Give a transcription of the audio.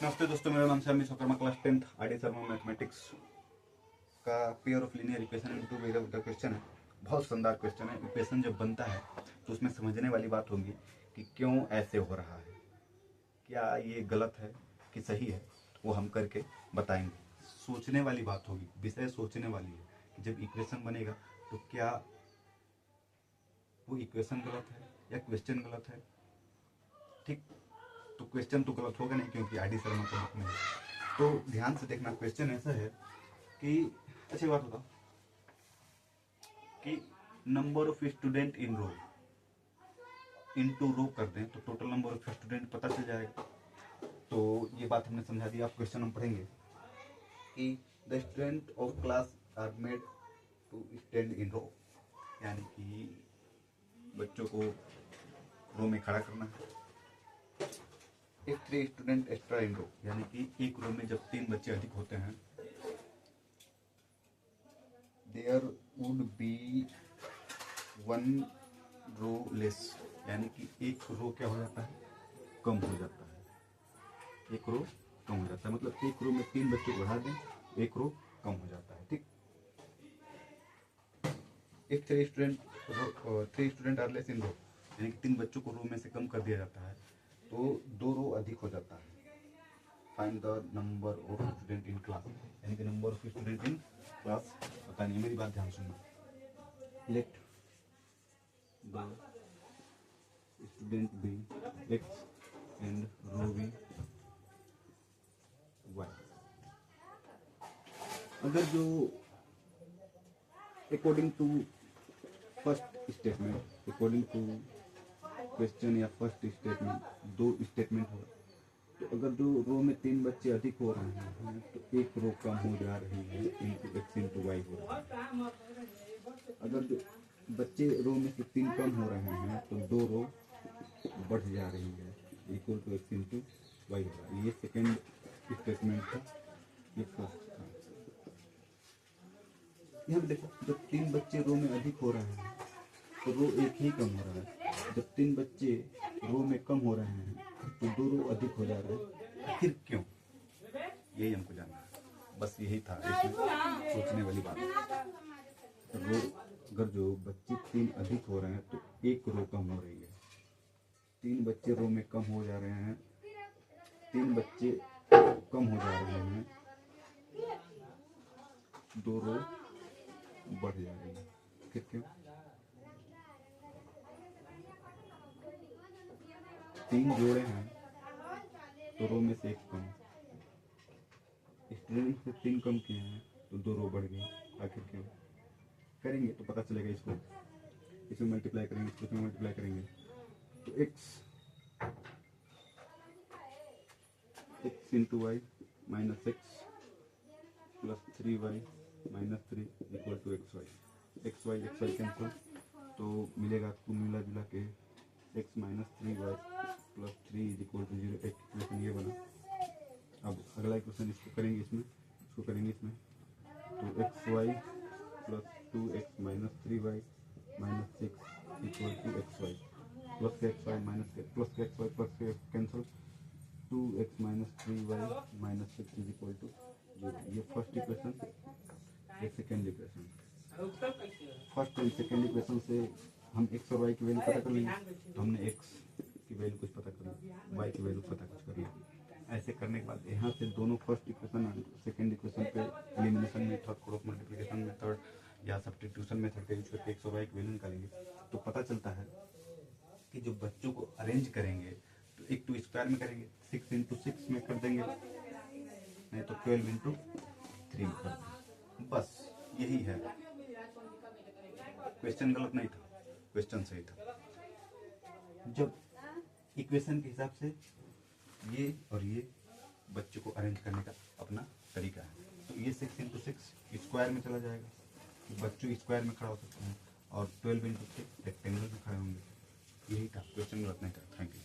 नमस्ते दोस्तों, मेरा नाम Shyami Sharma, class 10th R D. Sharma mathematics का pair of linear equation in two variable का क्वेश्चन है। बहुत शानदार क्वेश्चन है। इक्वेशन जब बनता है तो उसमें समझने वाली बात होगी कि क्यों ऐसे हो रहा है, क्या ये गलत है कि सही है, वो हम करके बताएंगे। सोचने वाली बात होगी, विषय सोचने वाली है कि जब इक्वेशन बनेगा तो क्या वो इक्वेशन गलत है या क्वेश्चन गलत है। ठीक, तो क्वेश्चन तो गलत होगा नहीं क्योंकि आर.डी. शर्मा का बुक में है। तो ध्यान से देखना, क्वेश्चन ऐसा है कि अच्छी बात बताओ कि number of student in row into row कर दें तो टोटल नंबर ऑफ स्टूडेंट पता चल जाएगा। तो ये बात हमने समझा दी। आप क्वेश्चन हम पढ़ेंगे कि the student of class are made to stand in row, यानी कि बच्चों को रो में खड़ा करना है। If 3 student extra in row, यानी कि एक रो में जब 3 बच्चे अधिक होते हैं, there would be 1 row less, यानी कि एक रो क्या हो जाता है, कम हो जाता है। एक रो कम हो जाता है, मतलब एक रो में 3 बच्चे बढ़ा दें, एक रो कम हो जाता है। ठीक, if 3 student are less in row, यानी कि 3 बच्चों को रो में से कम कर दिया जाता है तो 2 रो अधिक हो जाता है। Find the number of student in class, यानी कि number of student in class पता नहीं, मेरी बात ध्यान सुनना। Let the student be X and row be Y. अगर जो according to first statement, according to question या फर्स्ट स्टेटमेंट 2 स्टेटमेंट हो, तो अगर जो रो में 3 बच्चे अधिक हो रहे हैं तो एक रो कम हो जा रही है, इंटू एक्स इंटू वाई हो रहा है। अगर जो बच्चे रो में से 3 कम हो रहे हैं तो 2 रो बढ़ जा रही है, equal to X into Y हो रहा है। ये सेकेंड स्टेटमेंट था, ये फर्स्ट था। यहाँ देखो, जब 3 बच्चे रो में अधिक हो रहे हैं तो रो एक ही कम हो रहा है। जब 3 बच्चे रो में कम हो रहे हैं तो 2 रो अधिक हो जा रहे हैं। आखिर क्यों, यही हमको जानना है। बस यही था इसमें सोचने वाली बात। रो अगर जो बच्चे 3 अधिक हो रहे हैं तो एक रो कम हो रही है। 3 बच्चे रो में कम हो जा रहे हैं, 3 बच्चे कम हो जा रहे हैं, 2 रो बढ़ जा रही है। फिर क्यों, 3 जोड़े हैं तो रो में से एक कम, स्टूडेंट से 3 कम किए हैं तो 2 रो बढ़ गई। आखिर क्यों, करेंगे तो पता चलेगा। इसको इसमें मल्टीप्लाई करेंगे, इसमें मल्टीप्लाई करेंगे तो X into Y minus X plus 3y minus 3 equal to X Y cancel, तो मिलेगा आपको मिला जुला के x minus 3y plus 3 is equal to 0। एक इक्वेशन ये बना। अब अगला इक्वेशन इसको करेंगे, इसको करेंगे इसमें, तो X Y plus 2x minus 3y minus 6 equal to X Y plus के एक्स वाई माइनस के प्लस के एक्स वाई प्लस के cancel, 2x minus 3y minus 6 is equal to 0। ये फर्स्ट इक्वेशन, ये second equation. First and second equation से हम x और Y की वैल्यू पता कर लेंगे, तो हमने एक्स की वैल्यू कुछ पता कर ली, वाई की वैल्यू पता कुछ कर लिया। ऐसे करने के बाद यहाँ से दोनों फर्स्ट इक्वेशन और सेकेंड इक्वेशन पे elimination method, cross multiplication method या सब्स्टिट्यूशन मेथड का यूज करके एक्स और वाई की वैल्यू निकालेंगे तो पता चलता है कि जो बच्चों को अरेंज करेंगे तो एक टू स्क्वायर में करेंगे, 6 इंटू 6 में कर देंगे, नहीं तो 12 इंटू 3 कर देंगे। बस यही है। क्वेश्चन गलत नहीं था, क्वेश्चन सही था। जब इक्वेशन के हिसाब से ये और ये बच्चों को अरेंज करने का अपना तरीका है, तो ये 6 इंटू 6 स्क्वायर में चला जाएगा, बच्चों स्क्वायर में खड़ा हो सकते हैं, और 12 इंटू 3 रेक्टेंगल में खड़े होंगे। यही था, क्वेश्चन गलत नहीं था। Thank you.